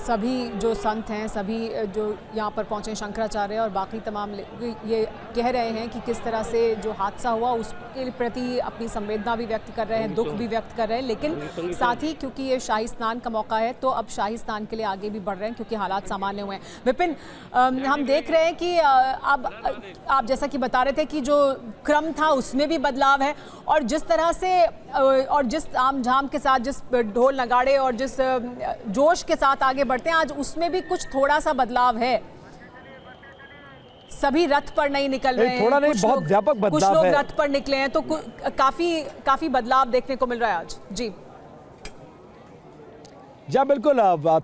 सभी जो संत हैं, सभी जो यहाँ पर पहुँचे शंकराचार्य और बाकी तमाम ये कह रहे हैं कि किस तरह से जो हादसा हुआ उसके प्रति अपनी संवेदना भी व्यक्त कर रहे हैं, दुख भी व्यक्त कर रहे हैं, लेकिन साथ ही क्योंकि ये शाही स्नान का मौका है तो अब शाही स्नान के लिए आगे भी बढ़ रहे हैं क्योंकि हालात सामान्य हुए हैं। विपिन, हम देख रहे हैं कि अब आप जैसा कि बता रहे थे कि जो क्रम था उसमें भी बदलाव है और जिस तरह से और जिस आम झाम के साथ, जिस ढोल नगाड़े और जिस जोश के साथ आगे बढ़ते हैं, आज उसमें भी कुछ थोड़ा सा बदलाव है। सभी रथ पर नहीं निकल रहे हैं, थोड़ा नहीं, बहुत व्यापक बदलाव है। कुछ लोग रथ पर निकले हैं तो काफी बदलाव देखने को मिल रहा है आज। जी जी बिल्कुल,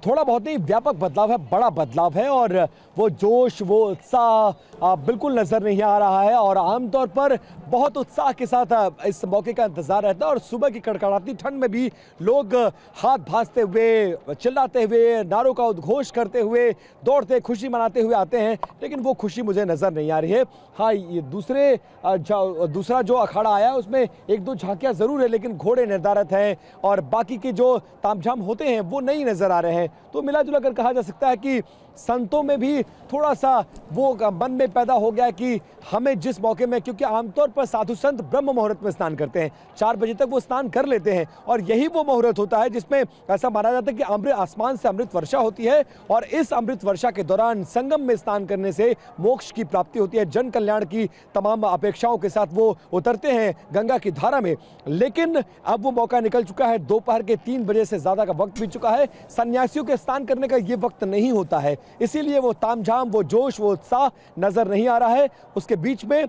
थोड़ा बहुत नहीं, व्यापक बदलाव है, बड़ा बदलाव है और वो जोश, वो उत्साह बिल्कुल नजर नहीं आ रहा है। और आमतौर पर बहुत उत्साह के साथ इस मौके का इंतजार रहता है और सुबह की कड़कड़ाती ठंड में भी लोग हाथ भांजते हुए, चिल्लाते हुए, नारों का उद्घोष करते हुए, दौड़ते, खुशी मनाते हुए आते हैं, लेकिन वो खुशी मुझे नजर नहीं आ रही है। हाँ, ये दूसरा जो अखाड़ा आया है उसमें एक दो झांकियां जरूर है, लेकिन घोड़े निर्धारित हैं और बाकी के जो तामझाम होते हैं वो नहीं नजर आ रहे हैं। तो मिला जुला कर कहा जा सकता है कि संतों में भी थोड़ा सा वो मन में पैदा हो गया कि हमें जिस मौके में, क्योंकि आमतौर पर साधु संत ब्रह्म मुहूर्त में स्नान करते हैं, 4 बजे तक वो स्नान कर लेते हैं और यही वो मुहूर्त होता है जिसमें ऐसा माना जाता है कि आसमान से अमृत वर्षा होती है और इस अमृत वर्षा के दौरान संगम में स्नान करने से मोक्ष की प्राप्ति होती है, जन कल्याण की तमाम अपेक्षाओं के साथ वो उतरते हैं गंगा की धारा में। लेकिन अब वो मौका निकल चुका है, दोपहर के 3 बजे से ज्यादा का वक्त बीत चुका है। सन्यासियों के स्नान करने का ये वक्त नहीं होता है, इसीलिए वो तामझाम, वो जोश, वो उत्साह नजर नहीं आ रहा है। उसके बीच में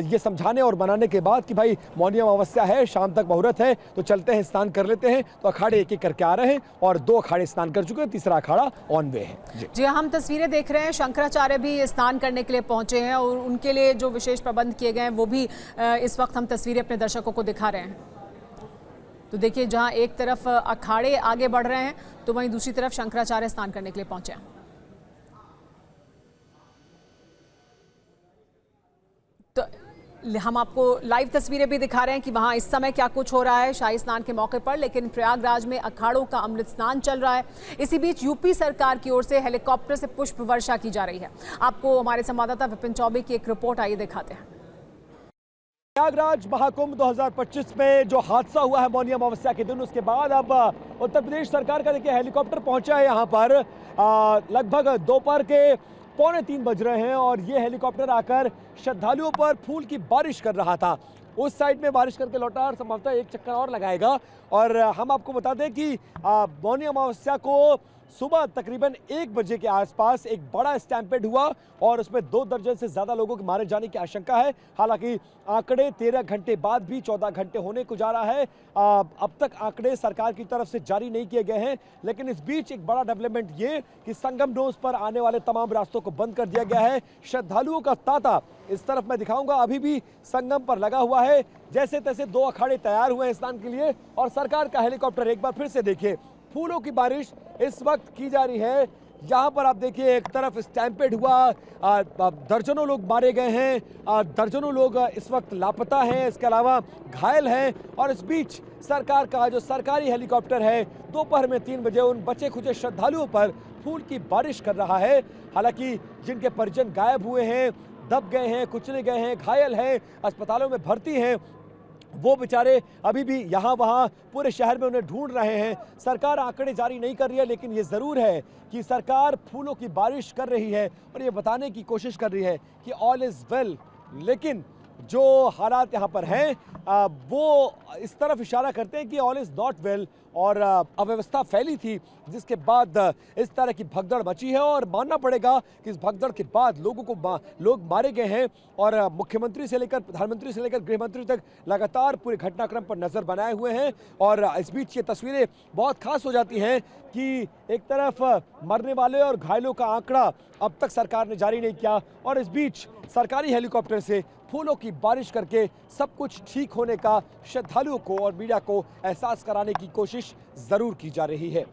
ये समझाने और मनाने के बाद कि भाई मौनी अमावस्या है, शाम तक मुहूर्त है, तो चलते हैं, स्नान कर लेते हैं, तो अखाड़े एक एक करके आ रहे हैं और 2 अखाड़े स्नान कर चुके हैं, तीसरा अखाड़ा ऑन वे है। जी, हम तस्वीरें देख रहे हैं, शंकराचार्य भी स्नान करने के लिए पहुंचे हैं और उनके लिए जो विशेष प्रबंध किए गए हैं वो भी इस वक्त हम तस्वीरें अपने दर्शकों को दिखा रहे हैं। तो देखिए, जहां एक तरफ अखाड़े आगे बढ़ रहे हैं तो वहीं दूसरी तरफ शंकराचार्य स्नान करने के लिए पहुंचे हैं। तो हम आपको लाइव तस्वीरें भी दिखा रहे हैं कि वहां इस समय क्या कुछ हो रहा है शाही स्नान के मौके पर, लेकिन प्रयागराज में अखाड़ों का अमृत स्नान चल रहा है। इसी बीच यूपी सरकार की ओर से हेलीकॉप्टर से पुष्प वर्षा की जा रही है। आपको हमारे संवाददाता विपिन चौबे की एक रिपोर्ट आइए दिखाते हैं। प्रयागराज महाकुंभ 2025 में जो हादसा हुआ है मौनी अमावस्या के दिन, उसके बाद अब उत्तर प्रदेश सरकार का देखिए हेलीकॉप्टर पहुंचा है यहाँ पर। लगभग दोपहर के 2:45 बज रहे हैं और ये हेलीकॉप्टर आकर श्रद्धालुओं पर फूल की बारिश कर रहा था। उस साइड में बारिश करके लौटा और संभवतः एक चक्कर और लगाएगा। और हम आपको बता दें कि मौनी अमावस्या को सुबह तकरीबन 1 बजे के आसपास एक बड़ा स्टैम्पेड हुआ और उसमें 2 दर्जन से ज्यादा लोगों के मारे जाने की आशंका है। हालांकि आंकड़े 13 घंटे बाद भी 14 घंटे होने को जा रहा है। अब तक आंकड़े सरकार की तरफ से जारी नहीं किए गए हैं, लेकिन इस बीच एक बड़ा डेवलपमेंट ये कि संगम नोज पर आने वाले तमाम रास्तों को बंद कर दिया गया है। श्रद्धालुओं का तांता इस तरफ मैं दिखाऊंगा, अभी भी संगम पर लगा हुआ है। जैसे तैसे 2 अखाड़े तैयार हुए हैं स्नान के लिए और सरकार का हेलीकॉप्टर एक बार फिर से देखिए, फूलों की बारिश इस वक्त की जा रही है। यहाँ पर आप देखिए, एक तरफ स्टैम्पेड हुआ, दर्जनों लोग मारे गए हैं, दर्जनों लोग इस वक्त लापता हैं, इसके अलावा घायल हैं। और इस बीच सरकार का जो सरकारी हेलीकॉप्टर है दोपहर में 3 बजे उन बचे खुचे श्रद्धालुओं पर फूल की बारिश कर रहा है। हालांकि जिनके परिजन गायब हुए हैं, दब गए हैं, कुचले गए हैं, घायल हैं, अस्पतालों में भर्ती हैं, वो बेचारे अभी भी यहाँ वहाँ पूरे शहर में उन्हें ढूंढ रहे हैं। सरकार आंकड़े जारी नहीं कर रही है, लेकिन ये ज़रूर है कि सरकार फूलों की बारिश कर रही है और ये बताने की कोशिश कर रही है कि ऑल इज़ वेल। लेकिन जो हालात यहाँ पर हैं वो इस तरफ इशारा करते हैं कि ऑल इज़ नॉट वेल और अव्यवस्था फैली थी, जिसके बाद इस तरह की भगदड़ मची है। और मानना पड़ेगा कि इस भगदड़ के बाद लोग मारे गए हैं और मुख्यमंत्री से लेकर प्रधानमंत्री से लेकर गृहमंत्री तक लगातार पूरे घटनाक्रम पर नजर बनाए हुए हैं। और इस बीच ये तस्वीरें बहुत खास हो जाती हैं कि एक तरफ मरने वाले और घायलों का आंकड़ा अब तक सरकार ने जारी नहीं किया और इस बीच सरकारी हेलीकॉप्टर से फूलों की बारिश करके सब कुछ ठीक होने का श्रद्धालुओं को और मीडिया को एहसास कराने की कोशिश जरूर की जा रही है।